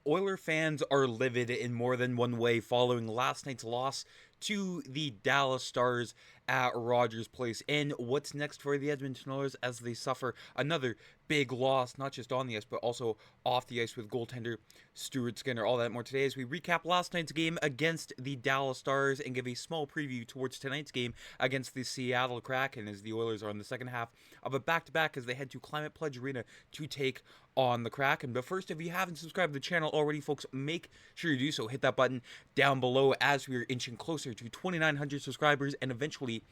Oiler fans are livid in more than one way following last night's loss to the Dallas Stars at Rogers Place. And what's next for the Edmonton Oilers as they suffer another big loss, not just on the ice, but also off the ice with goaltender Stuart Skinner. All that more today as we recap last night's game against the Dallas Stars and give a small preview towards tonight's game against the Seattle Kraken as the Oilers are in the second half of a back-to-back as they head to Climate Pledge Arena to take on the Kraken. But first, if you haven't subscribed to the channel already, folks, make sure you do so. Hit that button down below as we are inching closer to 2,900 subscribers and eventually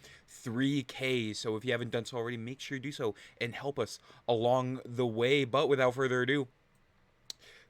3K. So if you haven't done so already, make sure you do so and help us along the way. But without further ado,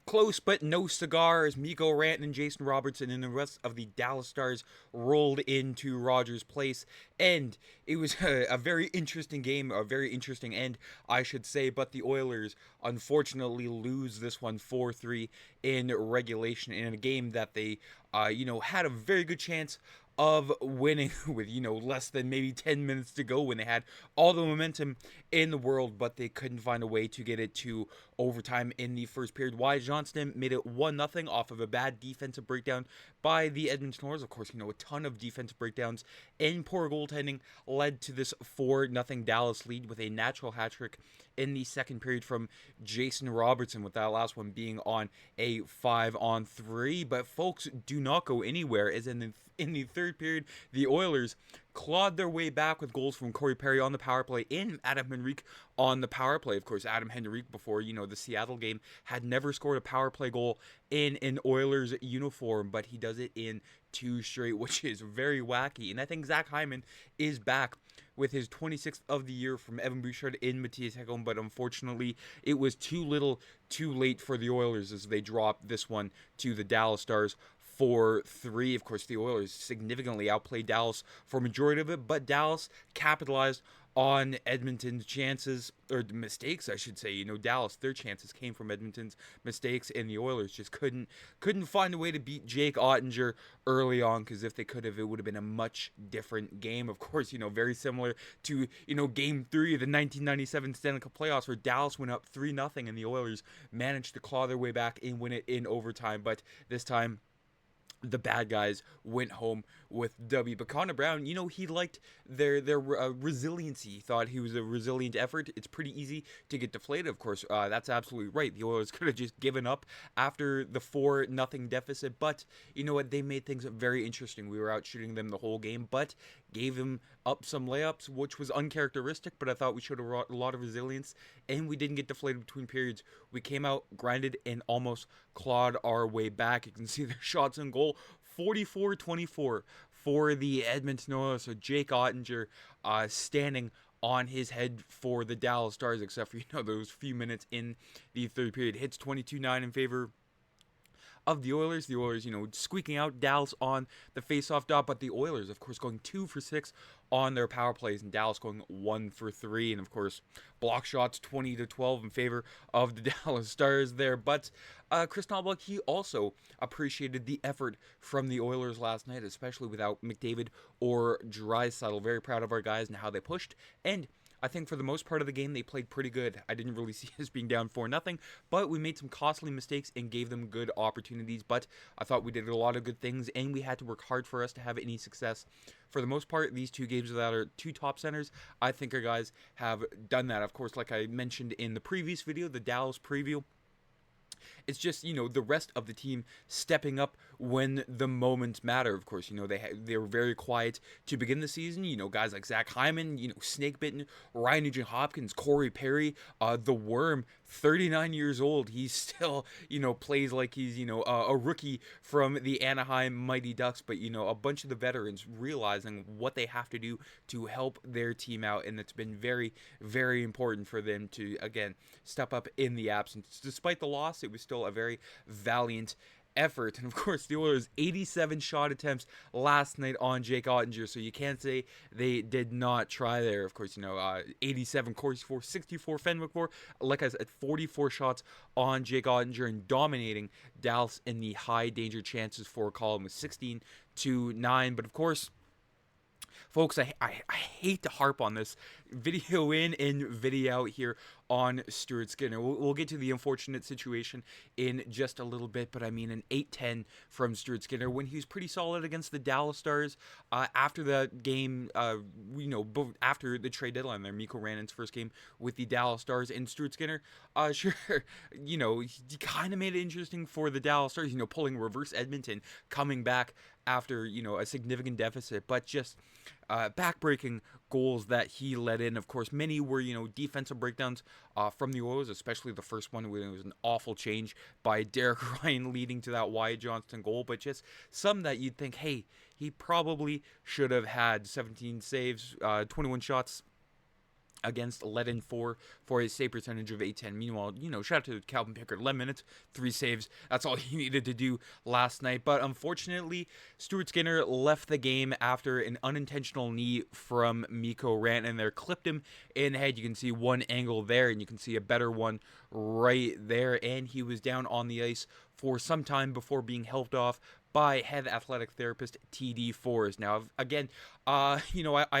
close but no cigars. Mikko Rantanen and Jason Robertson and the rest of the Dallas Stars rolled into Rogers Place. And it was a very interesting game, a very interesting end, I should say. But the Oilers, unfortunately, lose this one 4-3 in regulation in a game that they, had a very good chance of winning with, less than maybe 10 minutes to go when they had all the momentum in the world, but they couldn't find a way to get it to overtime in the first period. Wyatt Johnston made it 1-0 off of a bad defensive breakdown by the Edmonton Oilers. Of course, a ton of defensive breakdowns and poor goaltending led to this 4-0 Dallas lead with a natural hat trick in the second period from Jason Robertson, with that last one being on a 5-on-3. But folks, do not go anywhere, as in the third period, the Oilers clawed their way back with goals from Corey Perry on the power play and Adam Henrique on the power play. Of course, Adam Henrique, before, the Seattle game, had never scored a power play goal in an Oilers uniform, but he does it in 2 straight, which is very wacky. And I think Zach Hyman is back with his 26th of the year from Evan Bouchard in Matthias Ekholm, but unfortunately, it was too little, too late for the Oilers as they dropped this one to the Dallas Stars 4-3. Of course, the Oilers significantly outplayed Dallas for a majority of it, but Dallas capitalized on Edmonton's chances, or mistakes, I should say. Dallas, their chances came from Edmonton's mistakes, and the Oilers just couldn't find a way to beat Jake Ottinger early on, because if they could have, it would have been a much different game. Of course, very similar to, Game 3 of the 1997 Stanley Cup playoffs, where Dallas went up 3-0, and the Oilers managed to claw their way back and win it in overtime. But this time, the bad guys went home with W. But Connor Brown, he liked their resiliency. He thought he was a resilient effort. It's pretty easy to get deflated, of course. That's absolutely right. The Oilers could have just given up after the 4-0 deficit. But you know what? They made things very interesting. We were out shooting them the whole game, but gave them up some layups, which was uncharacteristic. But I thought we showed a lot of resilience, and we didn't get deflated between periods. We came out, grinded, and almost clawed our way back. You can see their shots on goal, 44-24 for the Edmonton Oilers. So Jake Ottinger standing on his head for the Dallas Stars, except for, those few minutes in the third period. Hits 22-9 in favor of the Oilers. The Oilers, squeaking out Dallas on the faceoff dot, but the Oilers, of course, going 2 for 6 on their power plays, and Dallas going 1 for 3, and of course, block shots 20-12 in favor of the Dallas Stars there. But Kris Knoblauch, he also appreciated the effort from the Oilers last night, especially without McDavid or Draisaitl. Very proud of our guys and how they pushed, and I think for the most part of the game, they played pretty good. I didn't really see us being down 4-0, but we made some costly mistakes and gave them good opportunities. But I thought we did a lot of good things, and we had to work hard for us to have any success. For the most part, these 2 games without our 2 top centers, I think our guys have done that. Of course, like I mentioned in the previous video, the Dallas preview, it's just, the rest of the team stepping up when the moments matter. Of course, they were very quiet to begin the season. Guys like Zach Hyman, Snake Bitten, Ryan Nugent-Hopkins, Corey Perry, the Worm, 39 years old. He still, plays like he's, a rookie from the Anaheim Mighty Ducks. But, a bunch of the veterans realizing what they have to do to help their team out. And it's been very, very important for them to, again, step up in the absence. Despite the loss, it was still a very valiant effort. And of course, the Oilers 87 shot attempts last night on Jake Ottinger, so you can't say they did not try there. Of course, 87 Corey for 64 Fenwick for, like I said, 44 shots on Jake Ottinger, and dominating Dallas in the high danger chances for column with 16-9. But of course, folks, I hate to harp on this video in and video out here on Stuart Skinner. We'll get to the unfortunate situation in just a little bit, but I mean an 8-10 from Stuart Skinner when he was pretty solid against the Dallas Stars. After that game, after the trade deadline there, Mikko Rantanen's first game with the Dallas Stars, and Stuart Skinner, he kind of made it interesting for the Dallas Stars, pulling reverse Edmonton, coming back after, a significant deficit, but just backbreaking goals that he let in. Of course, many were, defensive breakdowns from the Oilers, especially the first one when it was an awful change by Derek Ryan leading to that Wyatt Johnston goal, but just some that you'd think, hey, he probably should have had 17 saves, 21 shots against, let in 4 for his save percentage of 810. Meanwhile, shout out to Calvin Pickard, 11 minutes, 3 saves. That's all he needed to do last night. But unfortunately, Stuart Skinner left the game after an unintentional knee from Mikko Rantanen there. Clipped him in the head. You can see one angle there, and you can see a better one right there. And he was down on the ice for some time before being helped off by head athletic therapist TD Forrest. Now, again, I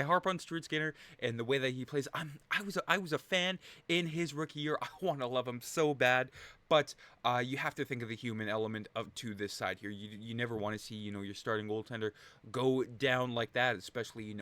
harp on Stuart Skinner and the way that he plays. I was a fan in his rookie year. I want to love him so bad, but you have to think of the human element to this side here. You never want to see your starting goaltender go down like that, especially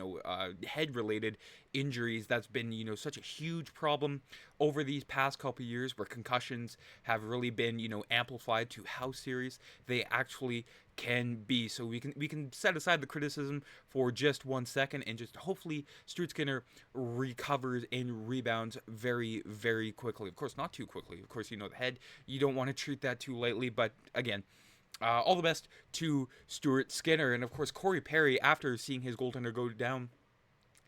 head-related injuries. That's been such a huge problem over these past couple years, where concussions have really been amplified to how serious they actually can be. So we can set aside the criticism for just 1 second, and just hopefully Stuart Skinner recovers and rebounds very, very quickly. Of course, not too quickly. Of course, the head, you don't want to treat that too lightly, but again, all the best to Stuart Skinner. And of course, Corey Perry, after seeing his goaltender go down,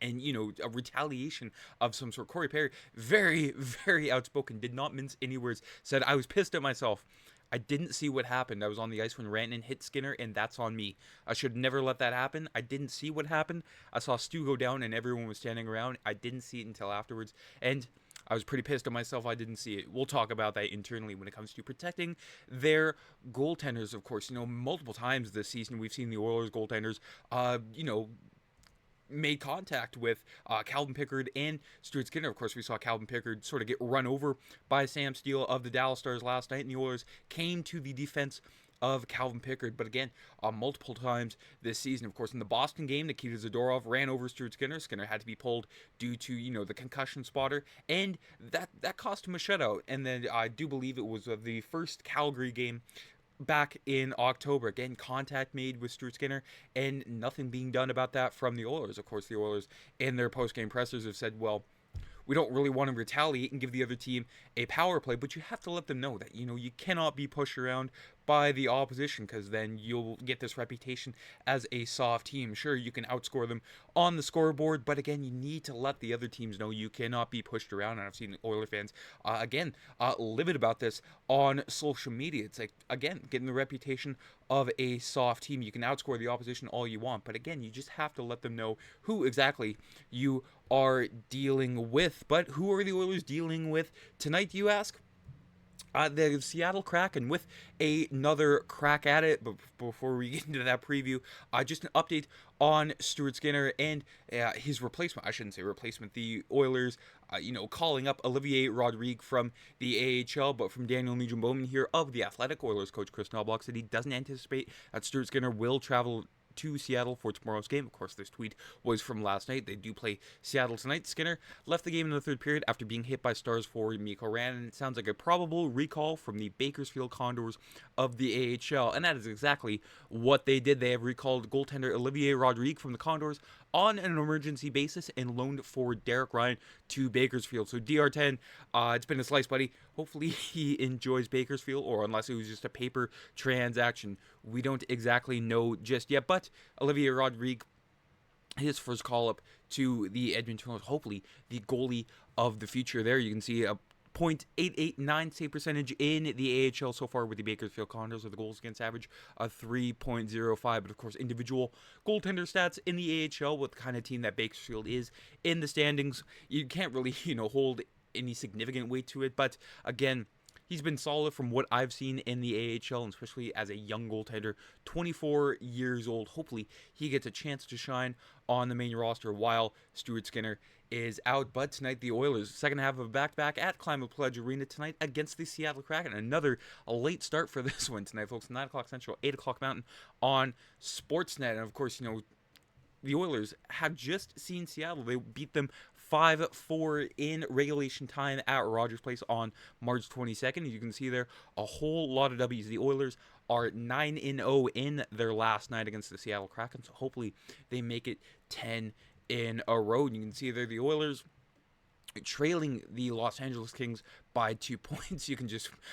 and a retaliation of some sort. Corey Perry, very, very outspoken, did not mince any words, said, "I was pissed at myself. I didn't see what happened. I was on the ice when Rantanen hit Skinner, and that's on me. I should never let that happen. I didn't see what happened. I saw Stu go down, and everyone was standing around. I didn't see it until afterwards, and I was pretty pissed at myself. I didn't see it." We'll talk about that internally when it comes to protecting their goaltenders, of course. Multiple times this season, we've seen the Oilers goaltenders, made contact with Calvin Pickard and Stuart Skinner. Of course, we saw Calvin Pickard sort of get run over by Sam Steele of the Dallas Stars last night, and the Oilers came to the defense of Calvin Pickard. But again, multiple times this season. Of course, in the Boston game, Nikita Zadorov ran over Stuart Skinner. Skinner had to be pulled due to, the concussion spotter, and that cost him a shutout. And then I do believe it was the first Calgary game back in October. Again, contact made with Stuart Skinner, and nothing being done about that from the Oilers. Of course, the Oilers in their post-game pressers have said, well, we don't really want to retaliate and give the other team a power play, but you have to let them know that, you cannot be pushed around by the opposition, because then you'll get this reputation as a soft team. Sure, you can outscore them on the scoreboard, but again, you need to let the other teams know you cannot be pushed around. And I've seen Oiler fans, livid about this on social media. It's like, again, getting the reputation of a soft team. You can outscore the opposition all you want, but again, you just have to let them know who exactly you are dealing with. But who are the Oilers dealing with tonight, you ask? The Seattle Kraken with another crack at it. But before we get into that preview, just an update on Stuart Skinner and his replacement. I shouldn't say replacement. The Oilers, calling up Olivier Rodrigue from the AHL, but from Daniel Nugent-Bowman here of the Athletic, Oilers coach Kris Knoblauch said he doesn't anticipate that Stuart Skinner will travel to Seattle for tomorrow's game. Of course, this tweet was from last night. They do play Seattle tonight. Skinner left the game in the third period after being hit by Stars forward Mikko Rantanen. It sounds like a probable recall from the Bakersfield Condors of the AHL, and that is exactly what they did. They have recalled goaltender Olivier Rodrigue from the Condors on an emergency basis and loaned forward Derek Ryan to Bakersfield. So DR10, it's been a slice, buddy. Hopefully he enjoys Bakersfield, or unless it was just a paper transaction. We don't exactly know just yet, but Olivier Rodrigue, his first call-up to the Edmonton Oilers, hopefully the goalie of the future there. You can see a .889 save percentage in the AHL so far with the Bakersfield Condors, with the goals against average of 3.05. But of course, individual goaltender stats in the AHL, with the kind of team that Bakersfield is in the standings, you can't really, hold any significant weight to it. But again, he's been solid from what I've seen in the AHL, and especially as a young goaltender, 24 years old. Hopefully, he gets a chance to shine on the main roster while Stuart Skinner is out. But tonight, the Oilers, second half of a back-to-back at Climate Pledge Arena tonight against the Seattle Kraken. Another late start for this one tonight, folks. 9 o'clock Central, 8 o'clock Mountain on Sportsnet. And, of course, the Oilers have just seen Seattle. They beat them 5-4 in regulation time at Rogers Place on March 22nd. You can see there a whole lot of W's. The Oilers are 9-0 in their last night against the Seattle Kraken, so hopefully they make it 10 in a row. And you can see there the Oilers trailing the Los Angeles Kings by 2 points.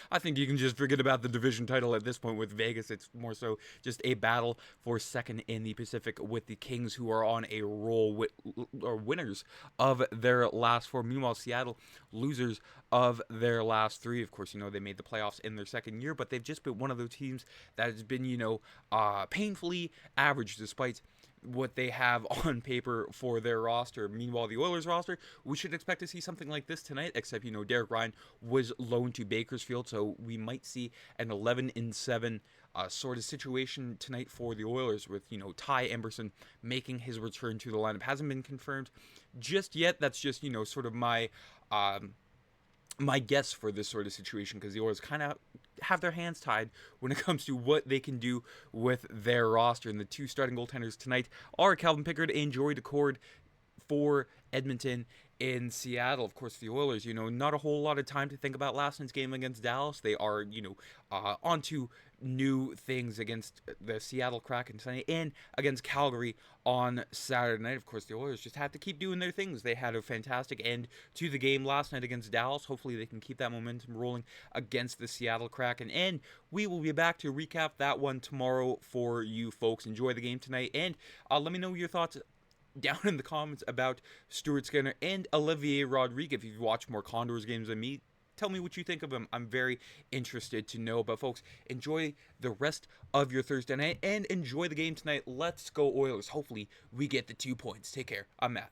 I think you can just forget about the division title at this point with Vegas. It's more so just a battle for second in the Pacific with the Kings, who are on a roll or winners of their last 4. Meanwhile, Seattle, losers of their last 3. Of course, they made the playoffs in their second year, but they've just been one of those teams that has been, painfully average despite what they have on paper for their roster. Meanwhile, the Oilers roster, we should expect to see something like this tonight, except, Derek Ryan was loaned to Bakersfield, so we might see an 11-7 sort of situation tonight for the Oilers with, Ty Emberson making his return to the lineup. Hasn't been confirmed just yet. That's just, sort of my guess for this sort of situation, because the Oilers kind of have their hands tied when it comes to what they can do with their roster. And the 2 starting goaltenders tonight are Calvin Pickard and Joey Daccord for Edmonton in Seattle. Of course, the Oilers, not a whole lot of time to think about last night's game against Dallas. They are, onto new things against the Seattle Kraken tonight and against Calgary on Saturday night. Of course, the Oilers just have to keep doing their things. They had a fantastic end to the game last night against Dallas. Hopefully, they can keep that momentum rolling against the Seattle Kraken. And we will be back to recap that one tomorrow for you folks. Enjoy the game tonight, and let me know your thoughts down in the comments about Stuart Skinner and Olivier Rodrigue. If you've watched more Condors games than me, tell me what you think of him. I'm very interested to know. But folks, enjoy the rest of your Thursday night and enjoy the game tonight. Let's go Oilers. Hopefully we get the 2 points. Take care. I'm Matt.